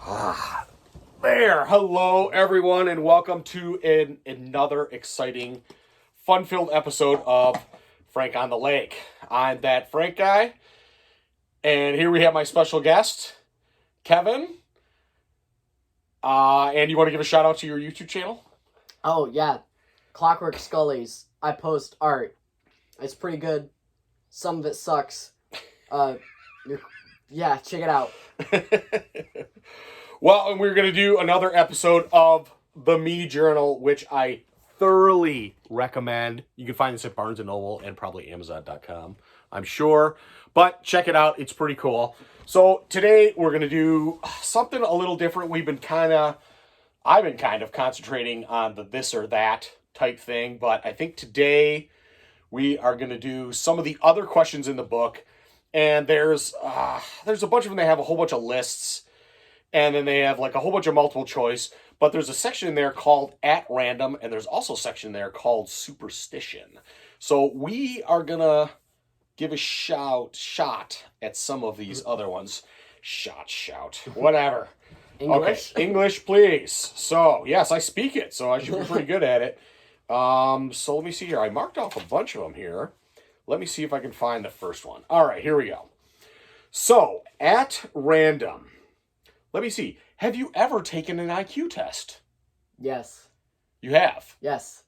Ah, there. Hello, everyone, and welcome to another exciting, fun-filled episode of Frank on the Lake. I'm that Frank guy, and here we have my special guest, Kevin. And you want to give a shout out to your YouTube channel? Oh, yeah. Clockwork Scullies. I post art. It's pretty good. Some of it sucks. Yeah, check it out. Well, and we're going to do another episode of the Me Journal, which I thoroughly recommend. You can find this at Barnes & Noble and probably Amazon.com, I'm sure. But check it out. It's pretty cool. So today we're going to do something a little different. I've been kind of concentrating on the this or that type thing. But I think today we are going to do some of the other questions in the book. And there's a bunch of them. They have a whole bunch of lists. And then they have like a whole bunch of multiple choice. But there's a section in there called At Random. And there's also a section there called Superstition. So we are going to give a shot at some of these other ones. Shout. Whatever. English? Okay, English, please. So, yes, I speak it. So I should be pretty good at it. So let me see here. I marked off a bunch of them here. Let me see if I can find the first one. All right, here we go. So, at random. Let me see. Have you ever taken an IQ test? Yes. You have? Yes.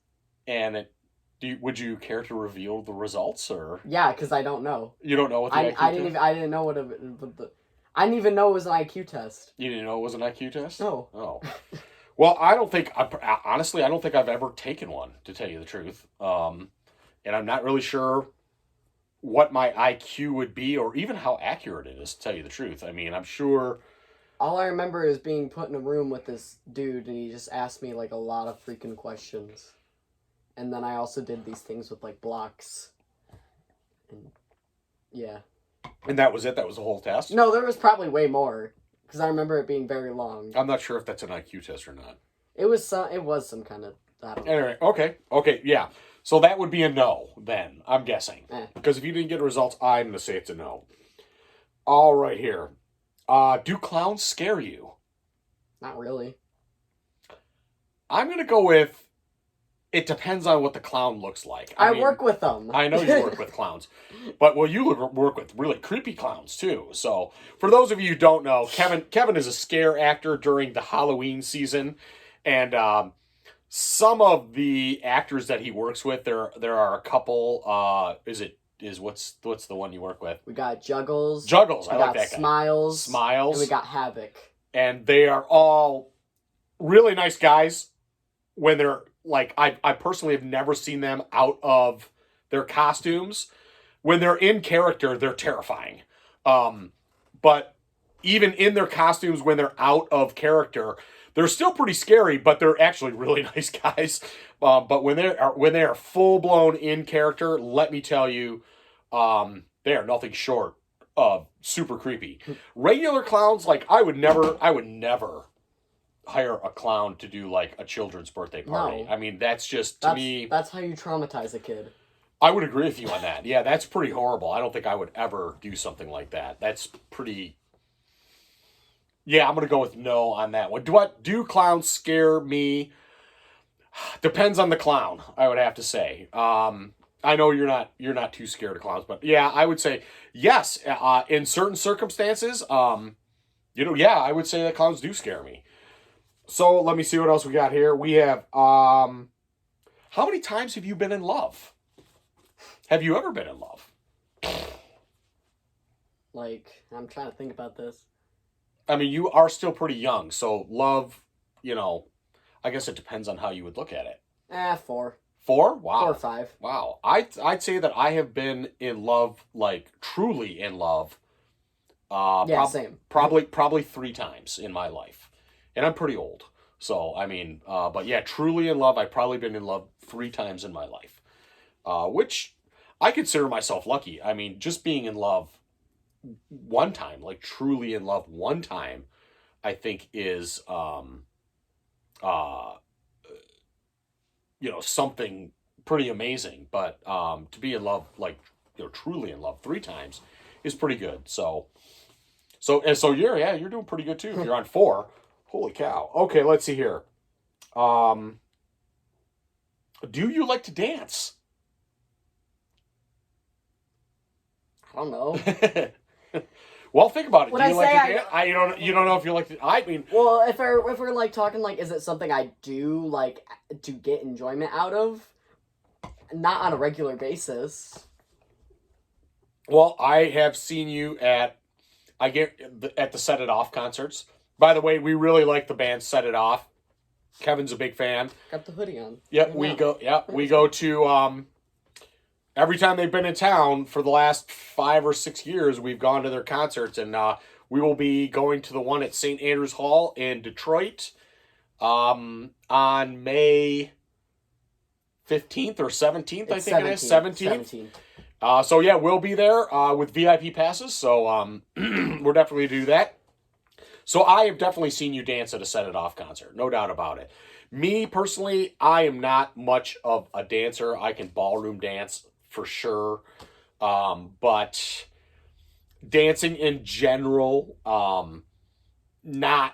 And would you care to reveal the results, or? Yeah, because I don't know. You don't know what the IQ test? I didn't know what I didn't even know it was an IQ test. You didn't know it was an IQ test? No. Oh. Well, honestly, I don't think I've ever taken one, to tell you the truth. And I'm not really sure what my IQ would be, or even how accurate it is, to tell you the truth. I mean, I'm sure. All I remember is being put in a room with this dude, and he just asked me, like, a lot of freaking questions. And then I also did these things with, like, blocks. And, yeah. And that was it? That was the whole test? No, there was probably way more, because I remember it being very long. I'm not sure if that's an IQ test or not. It was some kind of, I don't know. Anyway, okay, yeah. So that would be a no, then, I'm guessing. Because if you didn't get results, I'm going to say it's a no. All right, here. Do clowns scare you? Not really. I'm going to go with, it depends on what the clown looks like. I mean, work with them. I know you work with clowns. But, well, you work with really creepy clowns, too. So, for those of you who don't know, Kevin is a scare actor during the Halloween season. And some of the actors that he works with, there are a couple, what's the one you work with? We got Juggles. I like that guy. Smiles. And we got Havoc. And they are all really nice guys when they're, like, I personally have never seen them out of their costumes. When they're in character, they're terrifying. But even in their costumes, when they're out of character, they're still pretty scary, but they're actually really nice guys. But when they are full blown in character, let me tell you, they are nothing short of super creepy. Regular clowns, like I would never hire a clown to do like a children's birthday party. No. I mean, that's me. That's how you traumatize a kid. I would agree with you on that. Yeah, that's pretty horrible. I don't think I would ever do something like that. That's pretty. Yeah, I'm going to go with no on that one. Do clowns scare me? Depends on the clown, I would have to say. I know you're not too scared of clowns, but yeah, I would say yes. In certain circumstances, yeah, I would say that clowns do scare me. So let me see what else we got here. We have, how many times have you been in love? Have you ever been in love? Like, I'm trying to think about this. I mean, you are still pretty young, so love, I guess it depends on how you would look at it. 4. 4? Wow. 4 or 5. Wow. I'd say that I have been in love, like truly in love. Same. Probably 3 times in my life, and I'm pretty old. So I mean, but yeah, truly in love. I've probably been in love 3 times in my life, which I consider myself lucky. I mean, just being in love one time, like truly in love one time, I think is something pretty amazing. But to be in love, like truly in love 3 times is pretty good. So So you're doing pretty good too. If you're on 4, holy cow. Okay, let's see here. Do you like to dance? I don't know. Well, think about it. When Do you I like say to dance? You don't know if you like to. I mean, Well, if we're like talking like, is it something I do like to get enjoyment out of? Not on a regular basis. well, I have seen you at the Set It Off concerts. By the way, we really like the band Set It Off. Kevin's a big fan. Got the hoodie on. Yep, we go to every time they've been in town for the last 5 or 6 years, we've gone to their concerts, and we will be going to the one at St. Andrews Hall in Detroit on May 15th or 17th, I think it is. 17th. So yeah, we'll be there with VIP passes, so we're definitely do that. So I have definitely seen you dance at a Set It Off concert, no doubt about it. Me, personally, I am not much of a dancer. I can ballroom dance for sure. But dancing in general, not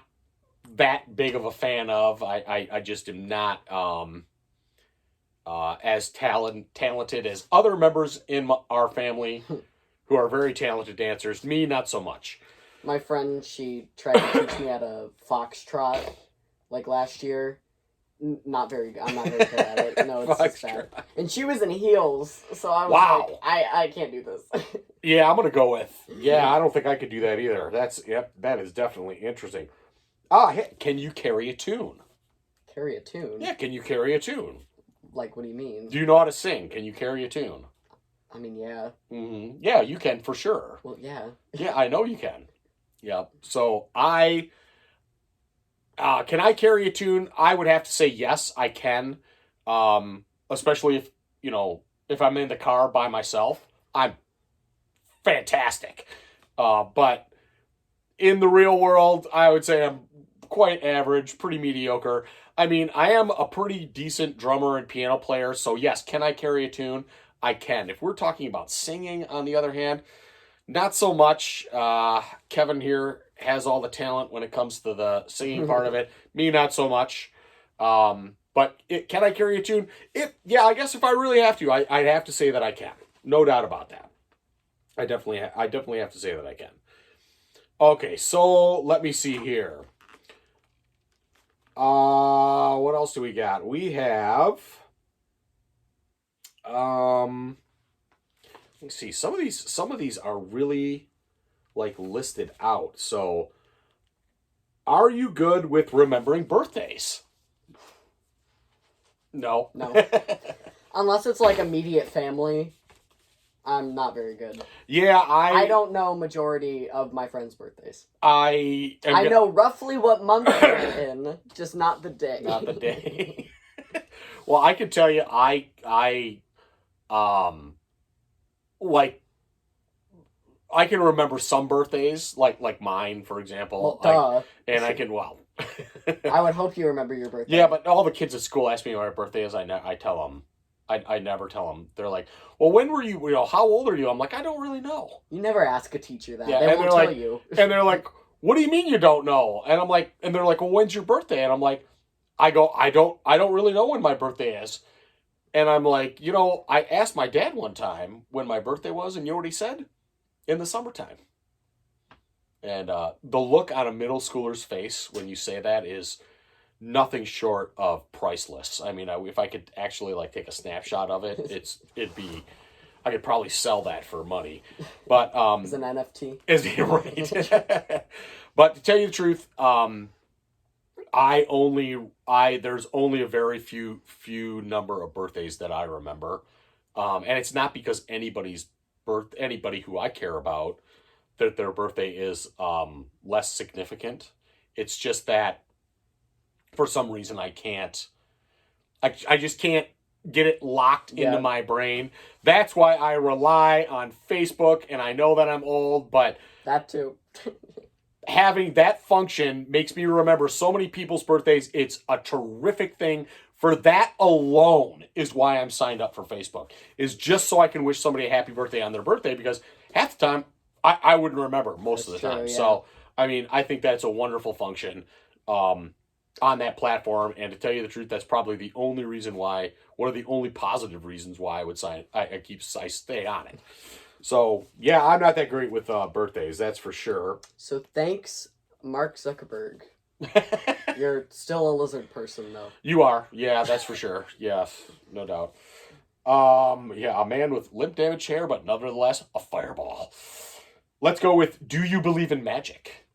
that big of a fan of. I just am not as talented as other members in our family who are very talented dancers. Me, not so much. My friend, she tried to teach me how to foxtrot, like last year. Not very good. I'm not very good at it. No, it's just bad. And she was in heels, so I was like, I can't do this. Yeah, I'm gonna go with. Yeah, I don't think I could do that either. That is definitely interesting. Hey, can you carry a tune? Carry a tune? Yeah, can you carry a tune? Like, what do you mean? Do you know how to sing? Can you carry a tune? I mean, yeah. Mm-hmm. Yeah, you can for sure. Well, yeah. Yeah, I know you can. Yeah. So can I carry a tune? I would have to say yes, I can. Especially if I'm in the car by myself, I'm fantastic. But in the real world, I would say I'm quite average, pretty mediocre. I mean, I am a pretty decent drummer and piano player, so yes, can I carry a tune? I can. If we're talking about singing, on the other hand, not so much. Kevin here has all the talent when it comes to the singing part of it. Me, not so much. But can I carry a tune? Yeah, I guess if I really have to, I'd have to say that I can. No doubt about that. I definitely have to say that I can. Okay, so let me see here. What else do we got? We have. Let's see. Some of these are really like listed out. So, are you good with remembering birthdays? No. Unless it's like immediate family, I'm not very good. Yeah, I don't know majority of my friends' birthdays. I know roughly what month they're in, just not the day. Not the day. Well, I can tell you, like, I can remember some birthdays, like mine, for example. Well, and I can, I would hope you remember your birthday. Yeah, but all the kids at school ask me what my birthday is. I tell them. I never tell them. They're like, well, when were you, how old are you? I'm like, I don't really know. You never ask a teacher that. Yeah, they won't tell you. And they're like, what do you mean you don't know? And I'm like, and they're like, well, when's your birthday? And I'm like, I don't really know when my birthday is. And I'm like, I asked my dad one time when my birthday was, and you know what he said? In the summertime. And the look on a middle schooler's face when you say that is nothing short of priceless. I mean, if I could actually take a snapshot of it, I could probably sell that for money. But as an NFT. Is it right? But to tell you the truth, there's only a very few number of birthdays that I remember. And it's not because anybody who I care about, that their birthday is less significant. It's just that for some reason I just can't get it locked into my brain. That's why I rely on Facebook, and I know that I'm old, but that too. Having that function makes me remember so many people's birthdays. It's a terrific thing. For that alone is why I'm signed up for Facebook, is just so I can wish somebody a happy birthday on their birthday, because half the time I wouldn't remember most of the That's true, time. yeah. So, I mean, I think that's a wonderful function on that platform. And to tell you the truth, that's probably the only reason why, one of the only positive reasons why I would sign, I stay on it. So, yeah, I'm not that great with birthdays, that's for sure. So thanks, Mark Zuckerberg. You're still a lizard person, though. You are. Yeah, that's for sure. Yes, no doubt. Yeah, a man with limp damaged hair, but nevertheless, a fireball. Let's go with, do you believe in magic?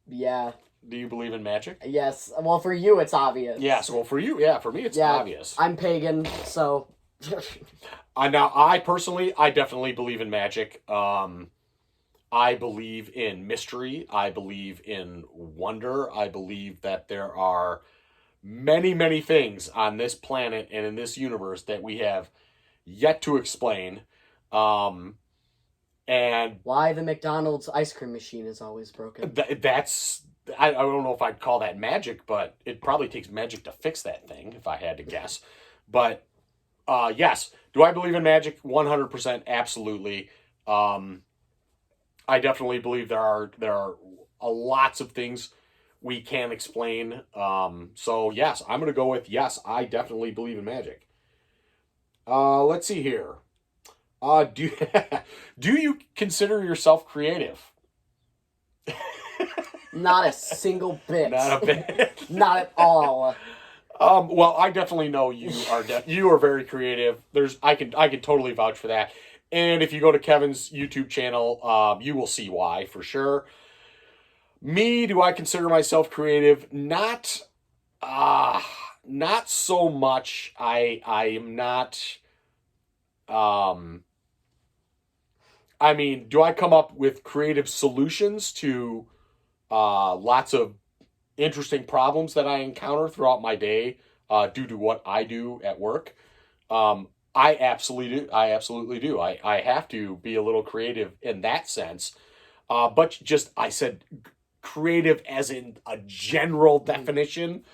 Yeah. Do you believe in magic? Yes. Well, for you, it's obvious. Yes, well, for you, yeah, for me, it's obvious. I'm pagan, so... Now, I personally, I definitely believe in magic. I believe in mystery. I believe in wonder. I believe that there are many, many things on this planet and in this universe that we have yet to explain. And why the McDonald's ice cream machine is always broken. That's... I don't know if I'd call that magic, but it probably takes magic to fix that thing, if I had to guess. But, yes. Do I believe in magic? 100%, absolutely. I definitely believe there are lots of things we can explain. So yes, I'm going to go with yes, I definitely believe in magic. Let's see here. Do you consider yourself creative? Not a single bit. Not a bit. Not at all. Well, I definitely know you are. You are very creative. I can totally vouch for that. And if you go to Kevin's YouTube channel, you will see why for sure. Me, do I consider myself creative? Not so much. I am not. I mean, do I come up with creative solutions to lots of interesting problems that I encounter throughout my day due to what I do at work? I absolutely do. I have to be a little creative in that sense. But I said creative as in a general definition.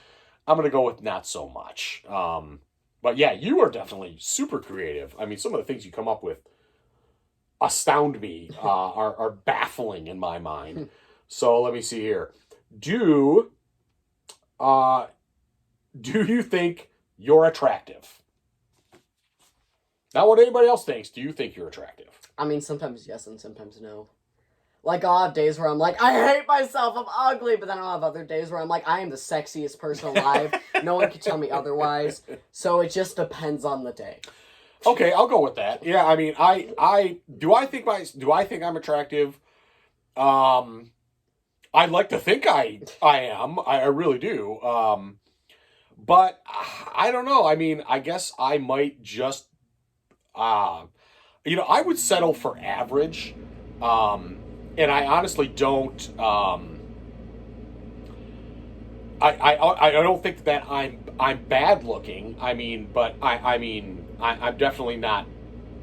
I'm going to go with not so much. But yeah, you are definitely super creative. I mean, some of the things you come up with astound me, are baffling in my mind. So let me see here. Do you think you're attractive? Not what anybody else thinks. Do you think you're attractive? I mean, sometimes yes and sometimes no. Like, I'll have days where I'm like, I hate myself, I'm ugly, but then I'll have other days where I'm like, I am the sexiest person alive. No one can tell me otherwise. So it just depends on the day. Okay, I'll go with that. Yeah, I mean, do I think I'm attractive? I'd like to think I am. I really do. But I don't know. I mean, I guess I might just I would settle for average. And I honestly don't. I don't think that I'm bad looking. I mean, but I'm definitely not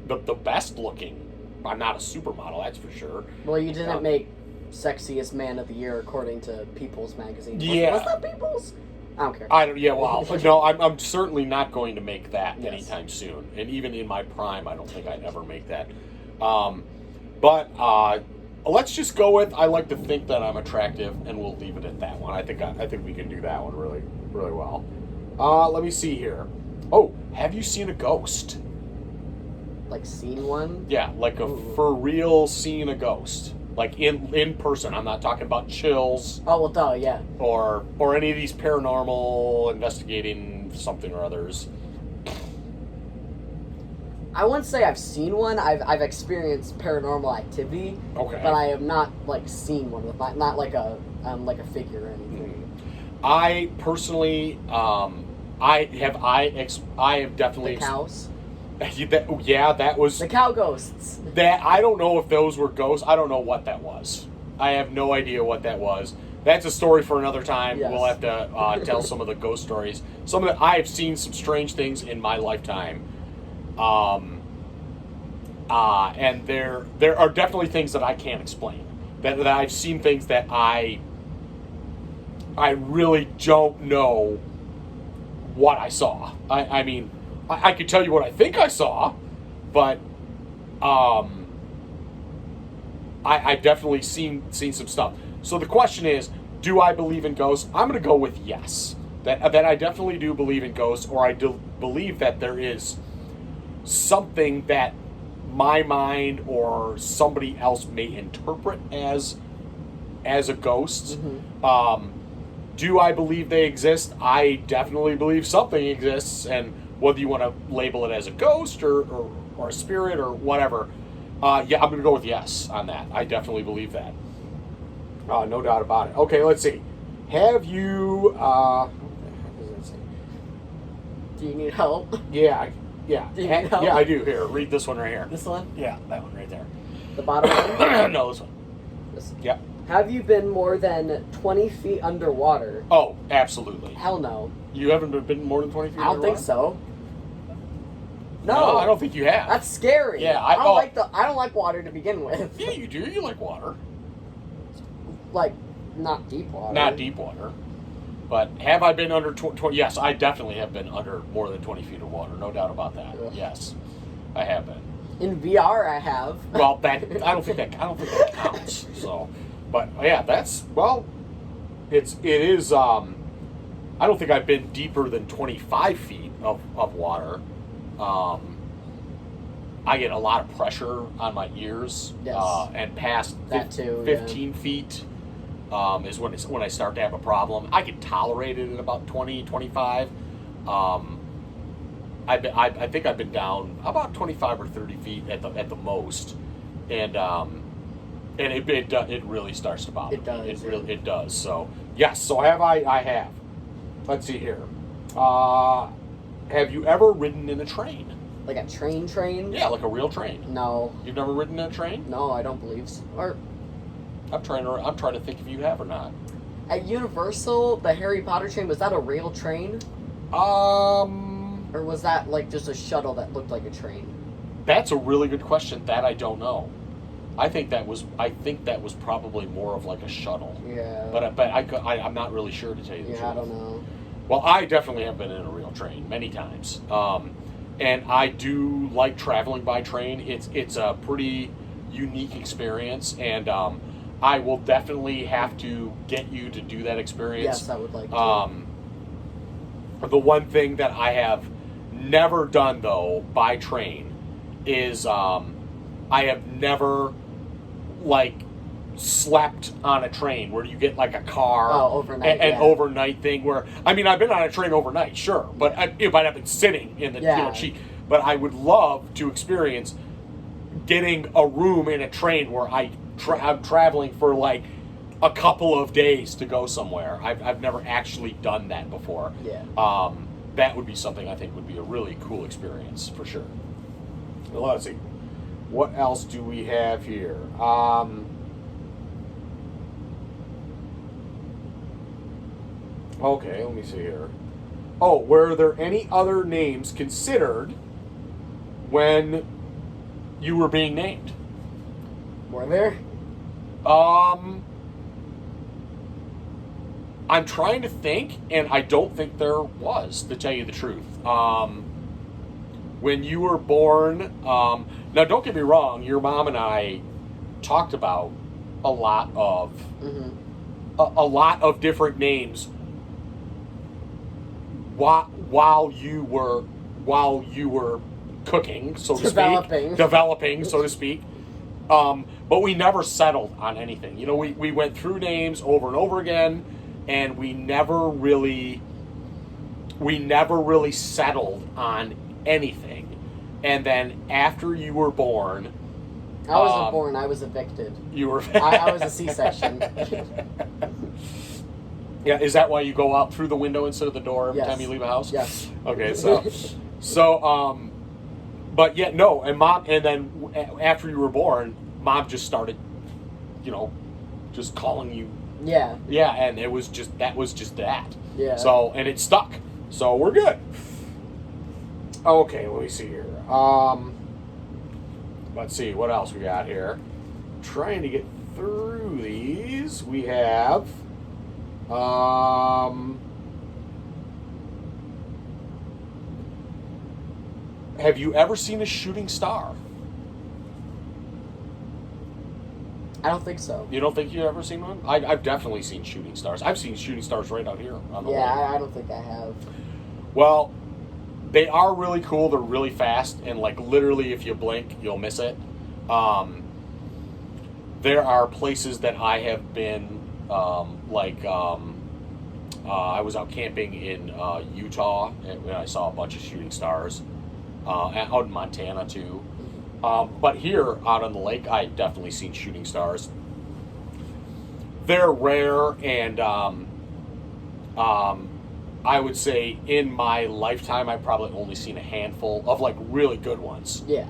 the best looking. I'm not a supermodel, that's for sure. Well, you didn't make sexiest man of the year according to People's magazine. Yeah. Was that People's? I don't care. Yeah, well, no, I'm certainly not going to make that Yes. anytime soon. And even in my prime, I don't think I'd ever make that. But let's just go with, I like to think that I'm attractive, and we'll leave it at that one. I think we can do that one really, really well. Let me see here. Oh, have you seen a ghost? Like, seen one? Yeah, like for real seen a ghost. Like in person. I'm not talking about chills. Oh, well, duh, yeah. Or any of these paranormal investigating something or others. I wouldn't say I've seen one. I've experienced paranormal activity. Okay. But I have not, like, seen one with not like a figure or anything. I personally, I have definitely The cows? Yeah, that was The cow ghosts. that. I don't know if those were ghosts. I don't know what that was. I have no idea what that was. That's a story for another time. Yes. We'll have to tell some of the ghost stories. I have seen some strange things in my lifetime. And there are definitely things that I can't explain. That I've seen things that I really don't know what I saw. I mean, I could tell you what I think I saw, but I've definitely seen some stuff. So the question is, do I believe in ghosts? I'm going to go with yes. That I definitely do believe in ghosts, or I do believe that there is something that my mind or somebody else may interpret as a ghost. Mm-hmm. Do I believe they exist? I definitely believe something exists, and whether you want to label it as a ghost or a spirit or whatever, yeah, I'm going to go with yes on that. I definitely believe that. No doubt about it. Okay, let's see. Have you, what does that say? Do you need help? Yeah. Do you need help? Yeah, I do. Here, read this one right here. This one? Yeah, that one right there. The bottom one? No, this one. This. Yep. Have you been more than 20 feet underwater? Oh, absolutely. Hell no. You haven't been more than 20 feet I don't underwater? think so. No, I don't think you have. That's scary. Yeah, I don't like water to begin with. Yeah, you do. You like water. Like, not deep water. Not deep water. But have I been under 20? Yes, I definitely have been under more than 20 feet of water. No doubt about that. Ugh. Yes, I have been. In VR, I have. Well, I don't think that counts. So, but yeah, it is. I don't think I've been deeper than 25 feet of water. I get a lot of pressure on my ears. Yes. And past That too, 15 feet is when I start to have a problem. I can tolerate it at about 20, 25. I think I've been down about 25 or 30 feet at the most, and it really starts to bother me. It does. It does. So yes. So have I? I have. Let's see here. Have you ever ridden in a train? Like a train? Yeah, like a real train. No. You've never ridden in a train? No, I don't believe so. Or I'm trying to think if you have or not. at Universal, the Harry Potter train, was that a real train? Or was that like just a shuttle that looked like a train? That's a really good question. That I don't know. I think that was probably more of like a shuttle. Yeah. But I'm not really sure, to tell you the truth. Yeah, I don't know. Well, I definitely have been in a real train many times. And I do like traveling by train. It's a pretty unique experience, and I will definitely have to get you to do that experience. Yes, I would like to. The one thing that I have never done, though, by train is I have never, like, slept on a train where you get, like, a car. Overnight, an overnight thing where, I mean, I've been on a train overnight, sure, but I might have been sitting in the seat. But I would love to experience getting a room in a train where I'm traveling for, like, a couple of days to go somewhere. I've never actually done that before. Yeah. That would be something I think would be a really cool experience for sure. Well, let's see. What else do we have here? Okay, let me see here. Oh, were there any other names considered when you were being named? Were there? I'm trying to think, and I don't think there was, to tell you the truth. When you were born, now don't get me wrong, your mom and I talked about a lot of a lot of different names while you were cooking, so to speak, developing, so to speak. But we never settled on anything. You know, we went through names over and over again, and we never really settled on anything. And then after you were born, I wasn't born. I was evicted. You were. I was a C-section. Yeah, is that why you go out through the window instead of the door every time you leave a house? Yes. Okay, but yeah, no, and then after you were born, Mom just started, just calling you. Yeah. Yeah, and that was just that. Yeah. So, and it stuck. So we're good. Okay, let me see here. Let's see what else we got here. Trying to get through these. We have. Have you ever seen a shooting star? I don't think so. You don't think you've ever seen one? I've definitely seen shooting stars. I've seen shooting stars right out here on the lake. I don't think I have. Well, they are really cool. They're really fast, and like literally, if you blink, you'll miss it. There are places that I have been, I was out camping in Utah, and I saw a bunch of shooting stars. Out in Montana too. But here, out on the lake, I've definitely seen shooting stars. They're rare, and I would say in my lifetime, I've probably only seen a handful of like really good ones. Yeah.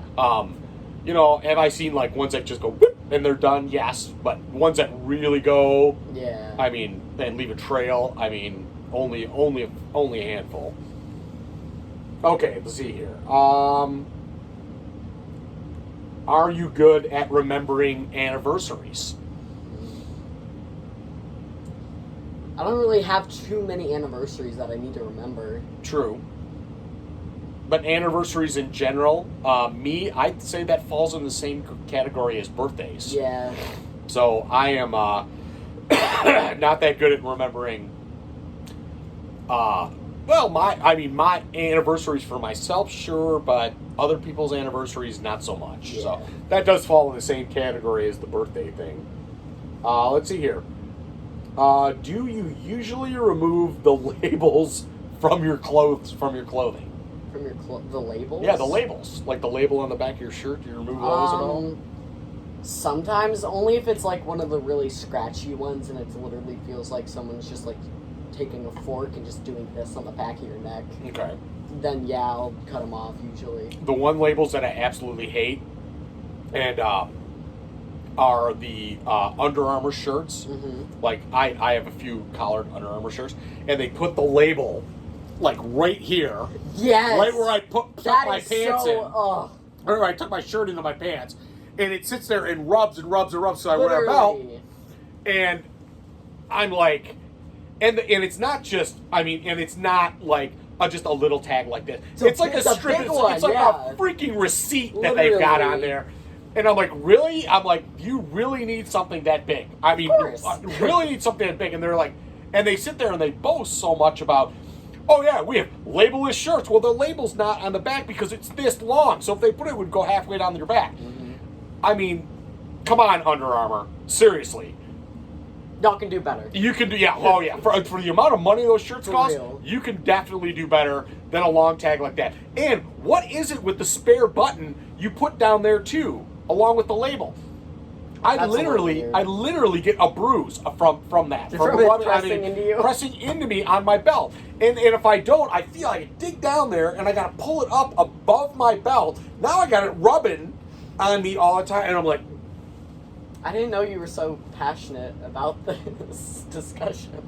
You know, have I seen like ones that just go whoop and they're done? Yes, but ones that really go, yeah. I mean, and leave a trail. I mean, only a handful. Okay, let's see here. Are you good at remembering anniversaries? I don't really have too many anniversaries that I need to remember. True. But anniversaries in general, I'd say that falls in the same category as birthdays. Yeah. So I am not that good at remembering. My anniversaries for myself, sure, but other people's anniversaries, not so much. Yeah. So that does fall in the same category as the birthday thing. Let's see here. Do you usually remove the labels from your clothes, from your clothing? From your the labels? Yeah, the labels. Like the label on the back of your shirt, do you remove those at all? Sometimes, only if it's like one of the really scratchy ones and it literally feels like someone's just like taking a fork and just doing this on the back of your neck. Okay. Then yeah, I'll cut them off usually. The one labels that I absolutely hate and are the Under Armour shirts. Mm-hmm. Like I have a few collared Under Armour shirts, and they put the label like right here. Yes. Right where I tuck my pants in. Ugh. Or I tuck my shirt into my pants, and it sits there and rubs and rubs and rubs. So I wear a Literally. belt, and I'm like, and it's not just. I mean, and it's not like just a little tag like this. It's like a strip. Big one, it's like yeah. a freaking receipt that they've got on there. And I'm like, really? I'm like, you really need something that big? I mean, you really need something that big? And they're like, and they sit there and they boast so much about, oh yeah, we have labelless shirts. Well, the label's not on the back because it's this long. So if they put it, it would go halfway down your back. Mm-hmm. I mean, come on, Under Armour. Seriously. Y'all can do better. You can do, yeah, oh yeah. For the amount of money those shirts cost, real. you can definitely do better than a long tag like that. And what is it with the spare button you put down there too, along with the label? I literally get a bruise from that. From it pressing into you? Pressing into me on my belt. And if I don't, I feel like I dig down there and I gotta pull it up above my belt. Now I got it rubbing on me all the time, and I'm like, I didn't know you were so passionate about this discussion.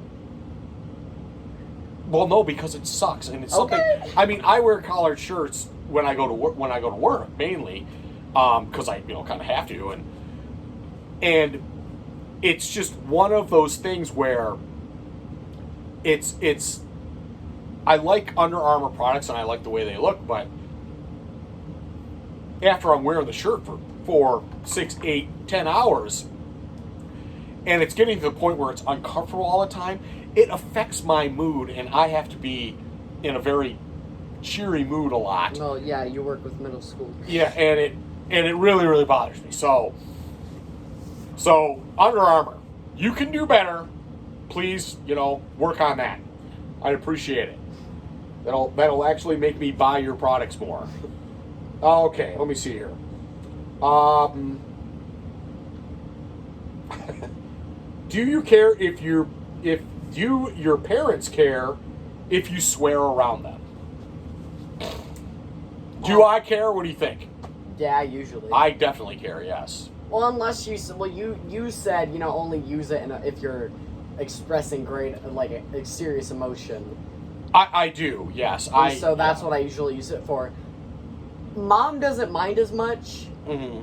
well, no, because it sucks, and it's something. Okay. I mean, I wear collared shirts when I go to work. When I go to work, mainly, because I kind of have to, and it's just one of those things where it's. I like Under Armour products and I like the way they look, but after I'm wearing the shirt for 4, 6, 8, 10 hours, and it's getting to the point where it's uncomfortable all the time, it affects my mood, and I have to be in a very cheery mood a lot. Well, yeah, you work with middle school. Yeah, and it really, really bothers me. So Under Armour, you can do better. Please, work on that. I'd appreciate it. That'll actually make me buy your products more. Okay, let me see here. Do you care if your parents care if you swear around them? Do I care? What do you think? Yeah, usually. I definitely care, yes. Well, unless you said, only use it if you're expressing a serious emotion. I do, yes. So that's what I usually use it for. Mom doesn't mind as much, mm-hmm.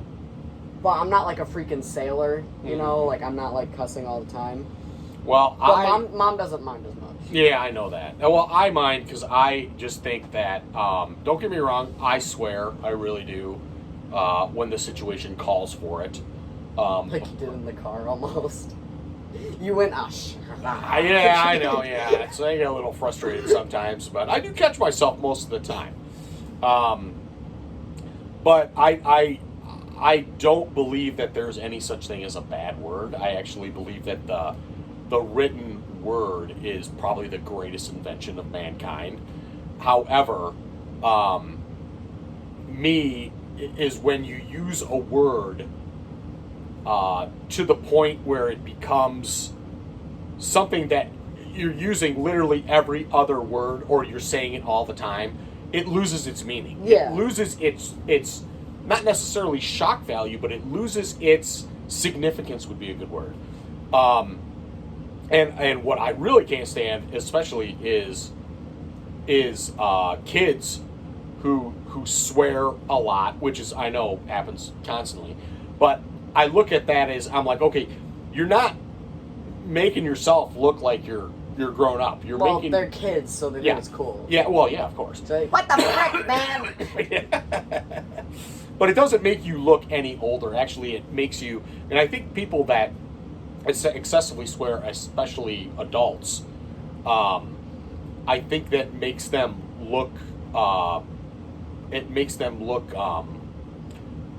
but I'm not like a freaking sailor, like I'm not like cussing all the time. Well, but mom doesn't mind as much. Yeah, I know that. Well, I mind because I just think that, don't get me wrong, I swear, I really do, when the situation calls for it. Like you did in the car, almost. You went, Yeah, I know, yeah. So I get a little frustrated sometimes, but I do catch myself most of the time. But I don't believe that there's any such thing as a bad word. I actually believe that the written word is probably the greatest invention of mankind. However, me is when you use a word to the point where it becomes something that you're using literally every other word, or you're saying it all the time. It loses its meaning. Yeah. It loses its not necessarily shock value, but it loses its significance would be a good word. And what I really can't stand, especially, is kids who swear a lot, which is, I know, happens constantly. But I look at that as, I'm like, okay, you're not making yourself look like you're grown up. They're kids, so they think it's cool. Yeah, well, yeah, of course. So, what the frick, man? But it doesn't make you look any older. Actually, it makes you... And I think people that excessively swear, especially adults, I think that makes them look... it makes them look...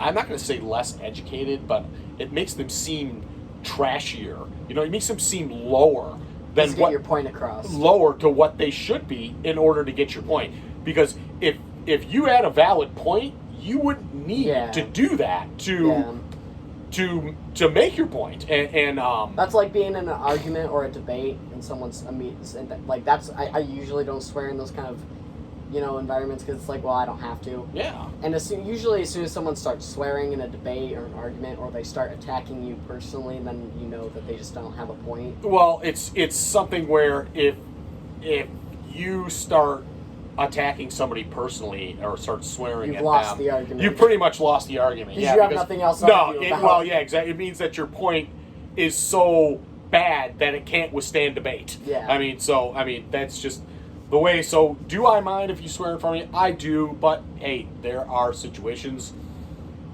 I'm not going to say less educated, but it makes them seem trashier. You know, it makes them seem lower than get your point across. Lower to what they should be in order to get your point. Because if you had a valid point, you wouldn't need to do that to make your point. And that's like being in an argument or a debate, and someone's like that's I usually don't swear in those kind of environments, because it's like, well, I don't have to. Yeah. And usually as soon as someone starts swearing in a debate or an argument, or they start attacking you personally, then you know that they just don't have a point. Well, it's something where if you start attacking somebody personally or start swearing at them, lost the argument. You pretty much lost the argument. Because you have nothing else to argue about. Well, yeah, exactly. It means that your point is so bad that it can't withstand debate. Yeah. I mean, that's just the way. So, do I mind if you swear in front of me? I do, but hey, there are situations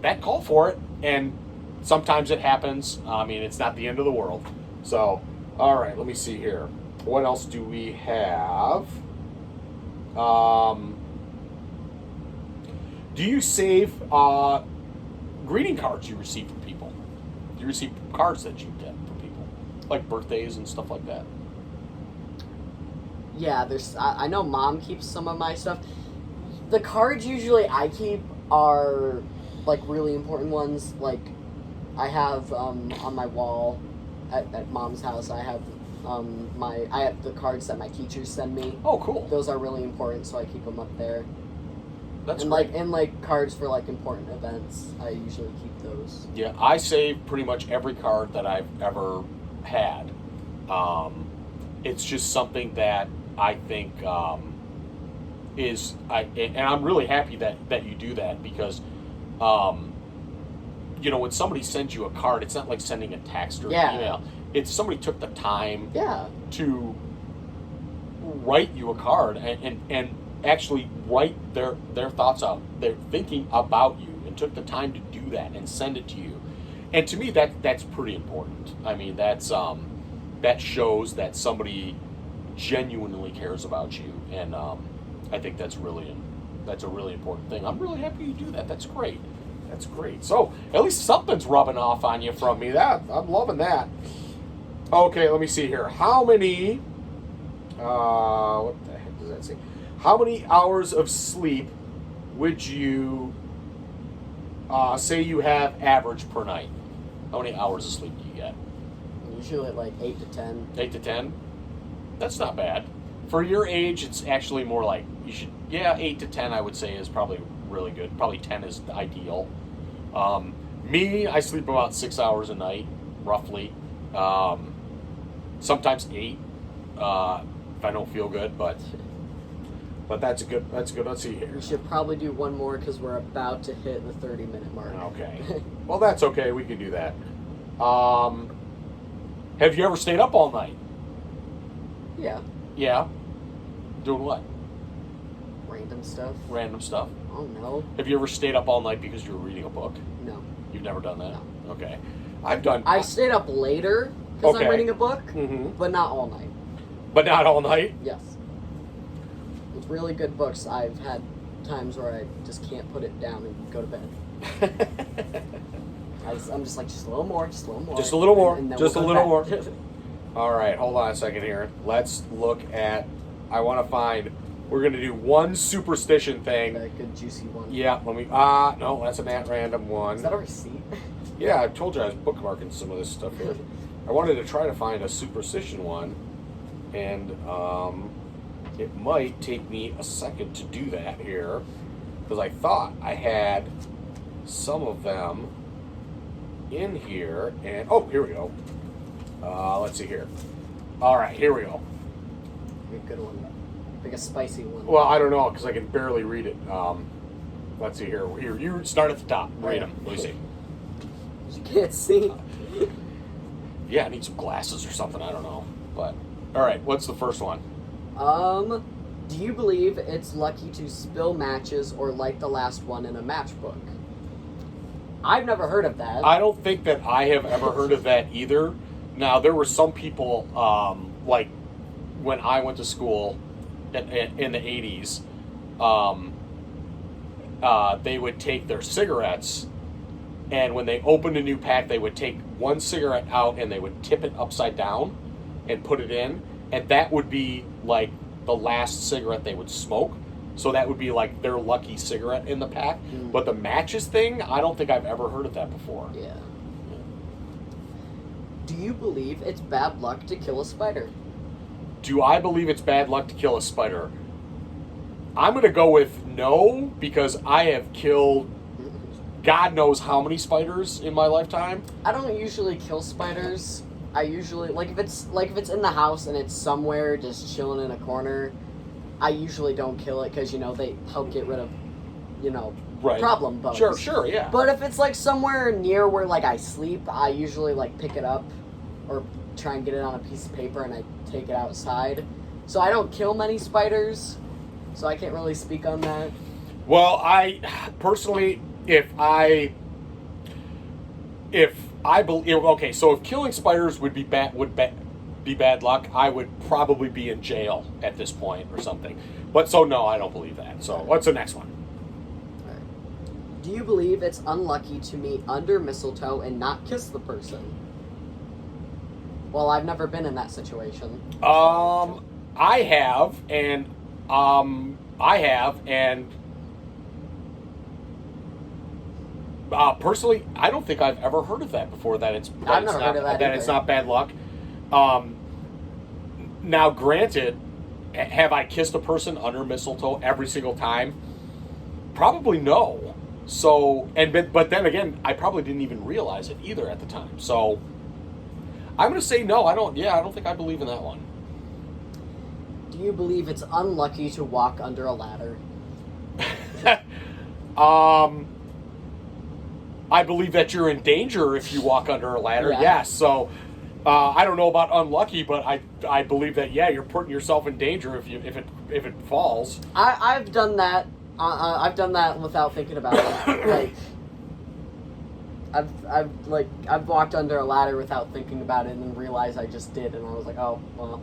that call for it, and sometimes it happens. I mean, it's not the end of the world. So, all right, let me see here. What else do we have? Do you save greeting cards you receive from people? Do you receive cards that you get from people, like birthdays and stuff like that? Yeah, I know Mom keeps some of my stuff. The cards usually I keep are like really important ones. Like I have on my wall at Mom's house, I have the cards that my teachers send me. Oh, cool. Those are really important, so I keep them up there. That's great. great. And cards for important events, I usually keep those. Yeah, I save pretty much every card that I've ever had. It's just something that I think and I'm really happy that you do that, because when somebody sends you a card, it's not like sending a text or an email. It's somebody took the time to write you a card and actually write their thoughts out. They're thinking about you and took the time to do that and send it to you. And to me, that's pretty important. I mean, that shows that somebody genuinely cares about you, and I think that's a really important thing. I'm really happy you do that. That's great. That's great. So at least something's rubbing off on you from me. I'm loving that. Okay, let me see here. How many? What the heck does that say? How many hours of sleep would you say you have average per night? How many hours of sleep do you get? Usually like 8 to 10. 8 to 10? That's not bad. For your age, it's actually more like you should. Yeah, 8 to 10, I would say, is probably really good. Probably 10 is ideal. Me, I sleep about 6 hours a night, roughly. Sometimes 8 if I don't feel good, but that's good. Let's see here. We should probably do one more because we're about to hit the 30-minute mark. Okay. Well, that's okay. We can do that. Have you ever stayed up all night? Yeah. Yeah? Doing what? Random stuff. Oh, no. Have you ever stayed up all night because you were reading a book? No. You've never done that? No. Okay. I've done. I've stayed up later because Okay. I'm reading a book, Mhm. but not all night. But not all night. Yes. With really good books, I've had times where I just can't put it down and go to bed. I'm just like, just a little more, just a little more. Just a little more, and then just we'll a go little to bed. All right, hold on a second here. Let's look at. I want to find. We're gonna do one superstition thing. A good juicy one. Yeah, let me. No, that's an at random one. Is that a receipt? Yeah, I told you I was bookmarking some of this stuff here. I wanted to try to find a superstition one, and it might take me a second to do that here, because I thought I had some of them in here, and oh, here we go. Let's see here. All right, here we go. A good one. Like a spicy one. Well, I don't know, because I can barely read it. Let's see here. Here, you start at the top. Read them. Let me see. You can't see. Yeah, I need some glasses or something. I don't know. But all right, what's the first one? Do you believe it's lucky to spill matches or light the last one in a matchbook? I've never heard of that. I don't think that I have ever heard of that either. Now, there were some people, like when I went to school in the 80s, they would take their cigarettes, and when they opened a new pack, they would take one cigarette out and they would tip it upside down and put it in, and that would be like the last cigarette they would smoke. So that would be like their lucky cigarette in the pack. But the matches thing, I don't think I've ever heard of that before. Yeah. Do you believe it's bad luck to kill a spider? Do I believe it's bad luck to kill a spider? I'm going to go with no, because I have killed God knows how many spiders in my lifetime. I don't usually kill spiders. I usually if it's in the house and it's somewhere just chilling in a corner, I usually don't kill it because they help get rid of Right. problem bugs. Sure, yeah. But if it's like somewhere near where I sleep, I usually pick it up or try and get it on a piece of paper and I take it outside. So I don't kill many spiders, so I can't really speak on that. Well, I personally, if I believe, okay, so if killing spiders would be bad luck, I would probably be in jail at this point or something. But so no, I don't believe that. So what's the next one? Do you believe it's unlucky to meet under mistletoe and not kiss the person? Well, I've never been in that situation. I have, and personally, I don't think I've ever heard of that before. It's not bad luck. Now, granted, have I kissed a person under mistletoe every single time? Probably no. So, but then again, I probably didn't even realize it either at the time. So, I'm going to say no. I don't think I believe in that one. Do you believe it's unlucky to walk under a ladder? I believe that you're in danger if you walk under a ladder. Yeah. Yes. So, I don't know about unlucky, but I believe that you're putting yourself in danger if it falls. I've done that. I've done that without thinking about it. I've walked under a ladder without thinking about it and then realized I just did, and I was like, oh well,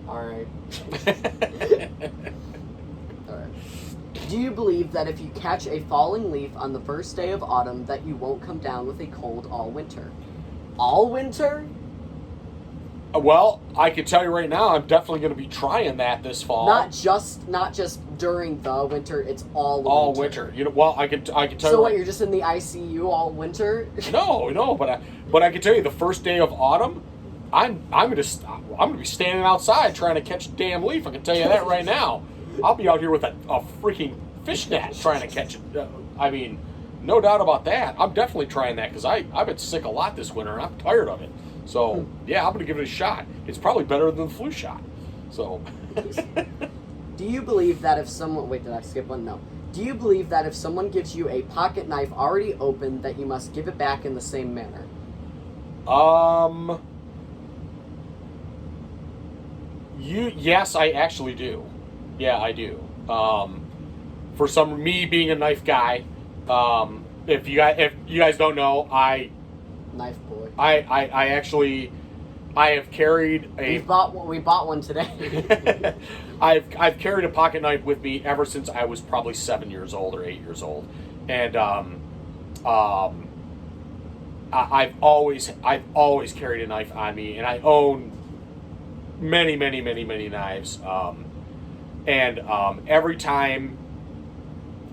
all right. All right. Do you believe that if you catch a falling leaf on the first day of autumn, that you won't come down with a cold all winter? All winter? Well, I can tell you right now, I'm definitely going to be trying that this fall. Not just during the winter. It's all winter. All winter. Well, I can tell you. So what? You're just in the ICU all winter? No, but I can tell you, the first day of autumn, I'm going to be standing outside trying to catch a damn leaf. I can tell you that right now. I'll be out here with a freaking fish net trying to catch it. I mean, no doubt about that. I'm definitely trying that because I've been sick a lot this winter and I'm tired of it. So, yeah, I'm going to give it a shot. It's probably better than the flu shot. So. Do you believe that if someone... Wait, did I skip one? No. Do you believe that if someone gives you a pocket knife already opened, that you must give it back in the same manner? Yes, I actually do. Yeah, I do. For me being a knife guy, if you guys don't know, Knife boy. I actually, I have carried We bought one today. I've carried a pocket knife with me ever since I was probably 7 years old or 8 years old, and I've always carried a knife on me, and I own many knives. Every time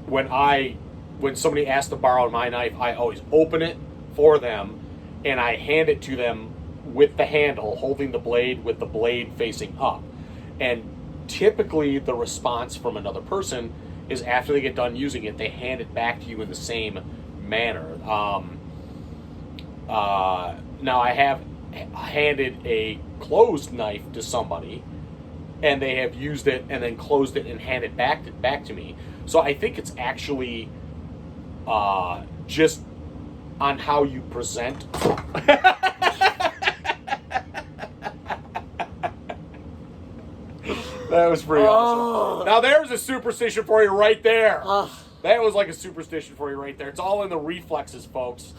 when somebody asks to borrow my knife, I always open it for them, and I hand it to them with the handle, holding the blade with the blade facing up. And typically the response from another person is after they get done using it, they hand it back to you in the same manner. Now I have handed a closed knife to somebody, and they have used it and then closed it and handed it back to me. So I think it's actually just on how you present. That was pretty awesome. Now there's a superstition for you right there. That was like a superstition for you right there. It's all in the reflexes, folks.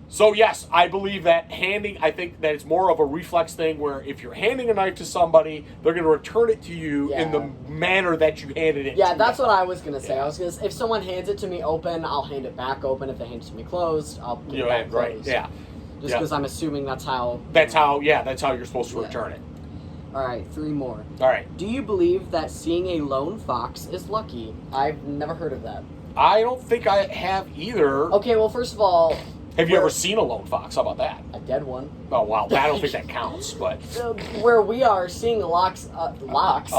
So yes, I believe that I think that it's more of a reflex thing where if you're handing a knife to somebody, they're going to return it to you in the manner that you handed it to Yeah, that's them. what I was going to say. I was going to say, if someone hands it to me open, I'll hand it back open. If they hand it to me closed, I'll give it back closed. Right, yeah. Just because I'm assuming that's how... That's how you're supposed to return it. All right, 3 more. All right. Do you believe that seeing a lone fox is lucky? I've never heard of that. I don't think I have either. Okay, well, first of all... Have you ever seen a lone fox? How about that? A dead one. Oh, wow. I don't think that counts, but... Where we are, seeing locks. A fox.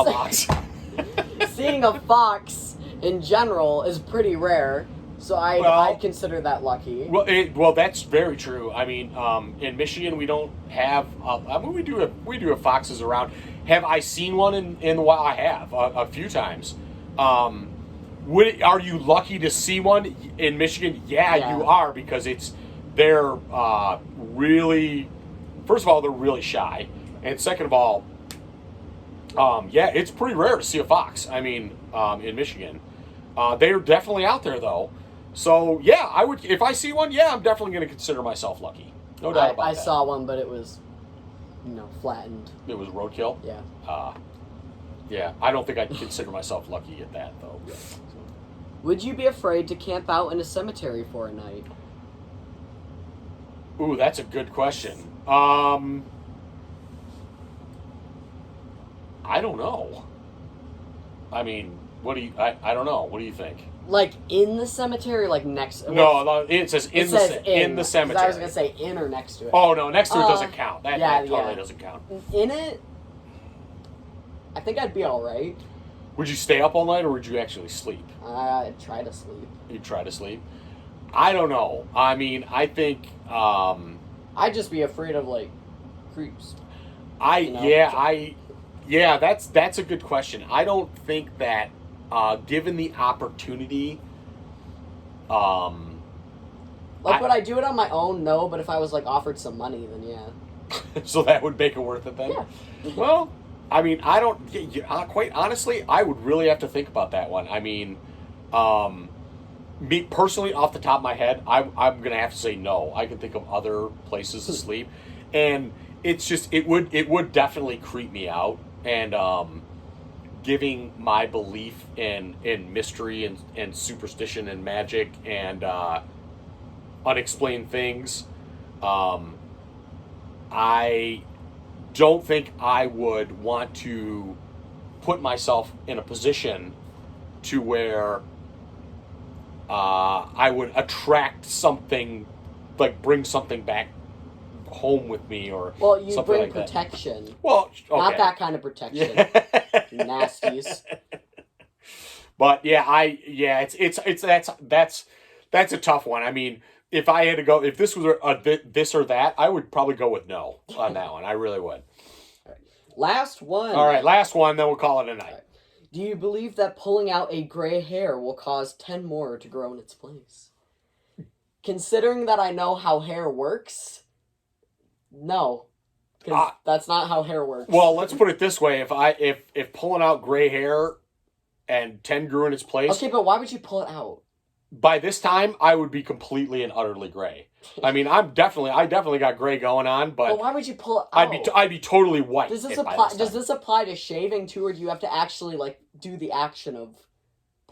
Seeing a fox in general is pretty rare, so I'd consider that lucky. Well, that's very true. I mean, in Michigan, we don't have... we do have foxes around. Have I seen one in the wild? I have, a few times. Are you lucky to see one in Michigan? Yeah, you are, because they're really... First of all, they're really shy. And second of all, it's pretty rare to see a fox, I mean, in Michigan. They're definitely out there, though. So, yeah, I would. If I see one, I'm definitely going to consider myself lucky. No doubt about that. I saw one, but it was, flattened. It was roadkill? Yeah. Yeah, I don't think I'd consider myself lucky at that, though. Yeah. So. Would you be afraid to camp out in a cemetery for a night? Ooh, that's a good question. I don't know. I mean, I don't know. What do you think? Like in the cemetery, like next? No, it says in the cemetery. I was gonna say in or next to it. Oh no, next to it doesn't count. That totally doesn't count. In it, I think I'd be all right. Would you stay up all night, or would you actually sleep? I'd try to sleep. You'd try to sleep? I don't know. I mean, I think... I'd just be afraid of, like, creeps. That's a good question. I don't think that, given the opportunity... would I do it on my own? No, but if I was, like, offered some money, then yeah. So that would make it worth it then? Yeah. Well... I mean, quite honestly, I would really have to think about that one. I mean, me personally, off the top of my head, I'm going to have to say no. I can think of other places to sleep. And it's just, it would definitely creep me out. And giving my belief in mystery and superstition and magic and unexplained things, I don't think I would want to put myself in a position to where I would attract something, like bring something back home with me or you something bring like protection. That. Well, okay. Not that kind of protection. Nasties. But that's a tough one. I mean, if I had to go, if this was this or that, I would probably go with no on that one. I really would. All right. Last one. All right, last one, then we'll call it a night. Right. Do you believe that pulling out a gray hair will cause 10 more to grow in its place? Considering that I know how hair works, no. Because that's not how hair works. Well, let's put it this way. If pulling out gray hair and 10 grew in its place... Okay, but why would you pull it out? By this time, I would be completely and utterly gray. I mean, I definitely got gray going on, but why would you pull it out? I'd be totally white. Does this by apply? this Does time. this apply to shaving too, or do you have to actually like do the action of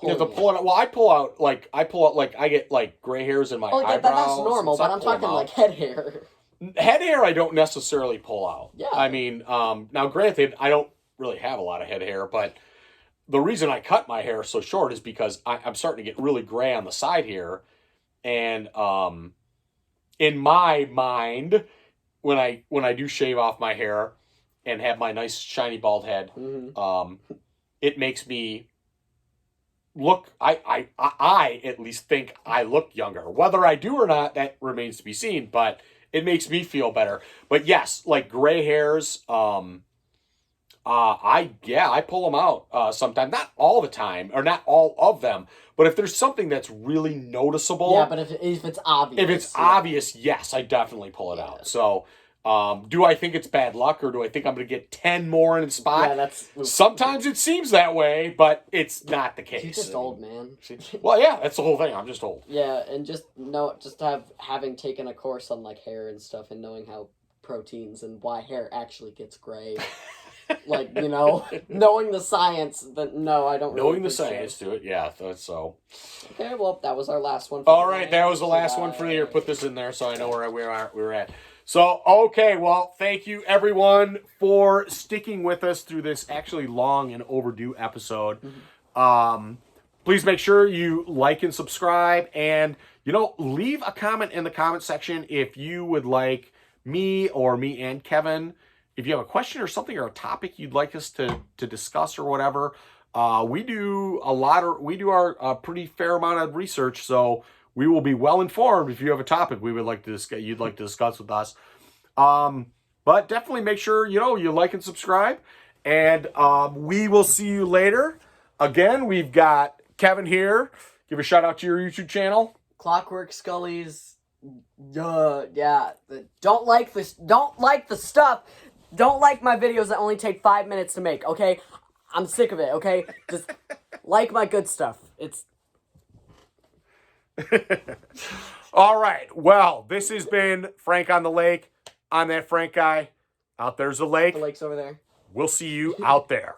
You pulling have to pull it out. Well, I pull out like I get like gray hairs in my eyebrows. that's normal, and but I'm pull them talking out. like head hair. Head hair I don't necessarily pull out. Yeah. I mean, now granted, I don't really have a lot of head hair, but the reason I cut my hair so short is because I'm starting to get really gray on the side here, and in my mind, when I do shave off my hair and have my nice shiny bald head, it makes me look. I at least think I look younger. Whether I do or not, that remains to be seen. But it makes me feel better. But yes, like gray hairs, I pull them out sometimes, not all the time, or not all of them. But if there's something that's really noticeable, Yeah, but if it's obvious, obvious, yes, I definitely pull it out. So, do I think it's bad luck, or do I think I'm going to get 10 more in a spot? Yeah, sometimes it seems that way, but it's not the case. You're just old, man. Well, yeah, that's the whole thing. I'm just old. Yeah, and just having taken a course on like hair and stuff, and knowing how proteins and why hair actually gets gray. Like, knowing the science, that no, I don't really knowing the science to it, yeah, so. Okay, well, that was our last one. All right, that was the last one for the year. Put this in there so I know where we're at. So, okay, well, thank you everyone for sticking with us through this actually long and overdue episode. Please make sure you like and subscribe, and leave a comment in the comment section if you would like me and Kevin. If you have a question or something or a topic you'd like us to discuss or whatever, we do our pretty fair amount of research, so we will be well informed if you have a topic you'd like to discuss with us. But definitely make sure you like and subscribe, and we will see you later. Again, we've got Kevin here. Give a shout out to your YouTube channel. Clockwork Scully's. Yeah. Don't like the stuff. Don't like my videos that only take 5 minutes to make, okay? I'm sick of it, okay? Just like my good stuff. It's... All right. Well, this has been Frank on the Lake. I'm that Frank guy. Out there's the lake. The lake's over there. We'll see you out there.